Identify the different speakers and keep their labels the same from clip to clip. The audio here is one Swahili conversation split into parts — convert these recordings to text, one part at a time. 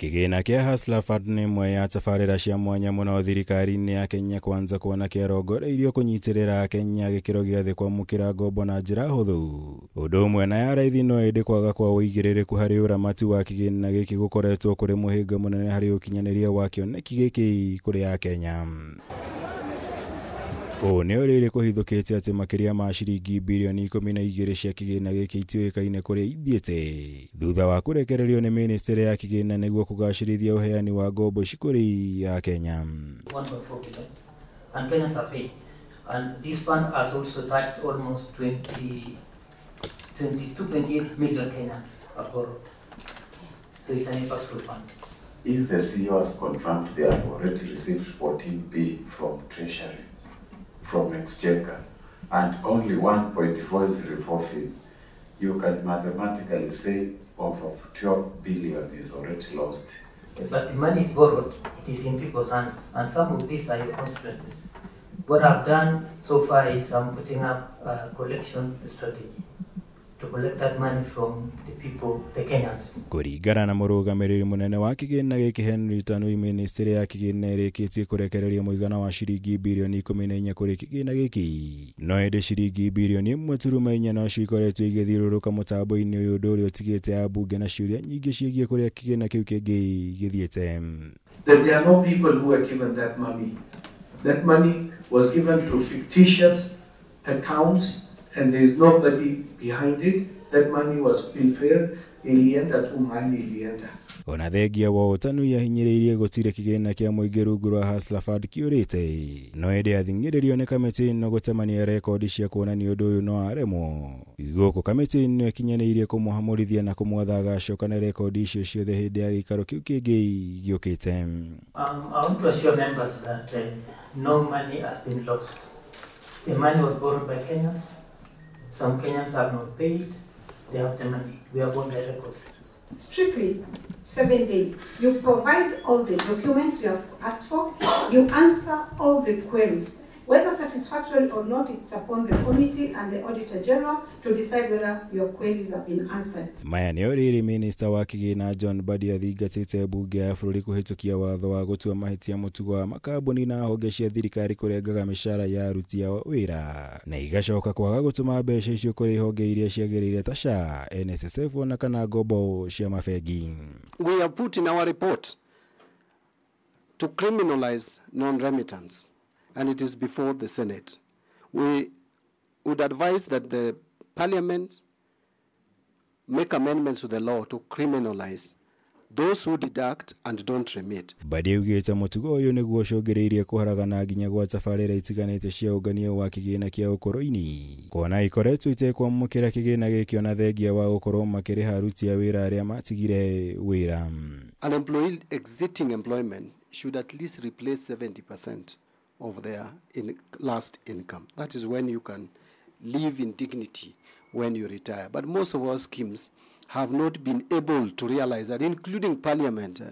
Speaker 1: Kigina kia Hustler Fund ni mwe ya tafarira cia mwanya muno thirikari-ini ya Kenya kwanza kuona kĩarongoreirio kũnyitĩrĩra Kenya gĩkĩro gĩa thĩ kwamũkĩra ngombo na njĩra hũthũ. Ũndũ ũmwe na ya raithi no ĩndĩ kwaga kwa ũigĩrĩrĩku harĩ ũramati wa kĩgĩna gĩkĩ gũkoretwo kũrĩ mũhĩnga mũnene harĩ ũkinyanĩria wa kĩoneki gĩkĩ kũrĩ Akenya. Nĩ ũrĩrĩ kũhithũkĩte atĩ makĩria ma ciringi bilioni 12 cia kĩgĩna gĩkĩ itiũĩkaine kũrĩa ithiĩte thutha wa kũrekererio nĩ ministry ya kĩgĩna nĩguo kũgacĩrithia ũheani wa ngombo ici kũrĩ Akenya.
Speaker 2: And Kenyans are paid. And this fund has also touched almost 28 million Kenyans abroad. So it's an impactful fund.
Speaker 3: If the CEO has confirmed they have already received 14B from Treasury, from Exchequer, and only 1.4 is reforfeit, you can mathematically say over 12 billion is already lost.
Speaker 2: But the money is borrowed, it is in people's hands, and some of these are your constituencies. What I've done so far is I'm putting up a collection strategy to collect that money from the people, the Kenyans.
Speaker 1: Kũringana na mũrũgamĩrĩri mũnene wa kĩgĩna gĩkĩ Henry Tanui, ministry ya kĩgĩna ĩrĩkĩtie kũrekereria mũigana wa ciringi bilioni 14 kũrĩ kĩgĩna gĩkĩ. No ĩndĩ ciringi bilioni 1.4 no cikoretwo igĩthiũrũrũka mũtambo-inĩ ũyũ, ũndũ ũrĩa ũtigĩte ambunge na ciũria nyingĩ ciĩgiĩ kũrĩa kĩgĩna kĩu kĩngĩ gĩthiĩte.
Speaker 4: There are no people who were given that money. That money was given to fictitious accounts, and there is nobody behind it. That money was preferred ilienda tu mali ilienda.
Speaker 1: Ona thengia wa Tanui yahinyĩrĩirie gũtirĩ kĩgĩna kĩa mũingĩ rungu rwa Hustler Fund kĩũrĩte. No ĩndĩ athing'ĩrĩrio nĩ kamĩtĩ ĩno gũtemania rekondi cia kuonania ũndũ ũyũ no aremwo. Gũkũ kamĩtĩ ĩno ĩkinyanĩirie kũmũhamũrithia na kũmwatha agacokana rekondi icio ciothe hĩndĩ ya gĩikaro kĩu kĩngĩ gĩũkĩte.
Speaker 2: I want to assure members that no money has been lost. The money was borrowed by Kenyans. Some Kenyans have not paid. They have the money. We have won the records.
Speaker 5: Strictly 7 days. You provide all the documents you have asked for. You answer all the queries. Whether satisfactory or not, it's upon the committee and the Auditor General to decide whether your queries have been answered.
Speaker 1: Maya nĩ ũrĩrĩ minister wa kĩgĩna John Mbadi athingatĩte bunge ya bũrũri kũhĩtũkia watho wa gũtua mahĩtia mũtugo wa makambuni na honge cia thirikari kũrengaga mĩcara ya aruti ao wĩra na igacoka kwaga gũtũma mbeca icio kũrĩ honge iria ciagĩrĩire ta SHA, NSSF na kana ngombo cia mabengi.
Speaker 6: We have put in our report to criminalize non-remittance, and it is before the Senate. We would advise that the Parliament make amendments to the law to criminalize those who deduct and don't remit.
Speaker 1: Mbadi augĩte mũtugo ũyũ nĩguo ũcũngĩrĩirie kũharagana nginya gwa tabarĩra itiganĩte cia ũngania wa kĩgĩna kĩa ũkũrũ-inĩ, kuona ikoretwo itekwamũkĩra kĩgĩna gĩkĩ ona thengia wa gũkorwo makĩrĩha aruti a wĩra arĩa matigire wĩra.
Speaker 6: An employee exiting employment should at least replace 70% of their last income. That is when you can live in dignity when you retire. But most of our schemes have not been able to realize that, including Parliament.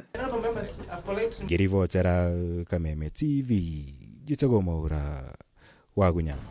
Speaker 1: Ngĩribotera Kameme TV, Njĩtagwo Mwaura wa Gunyama.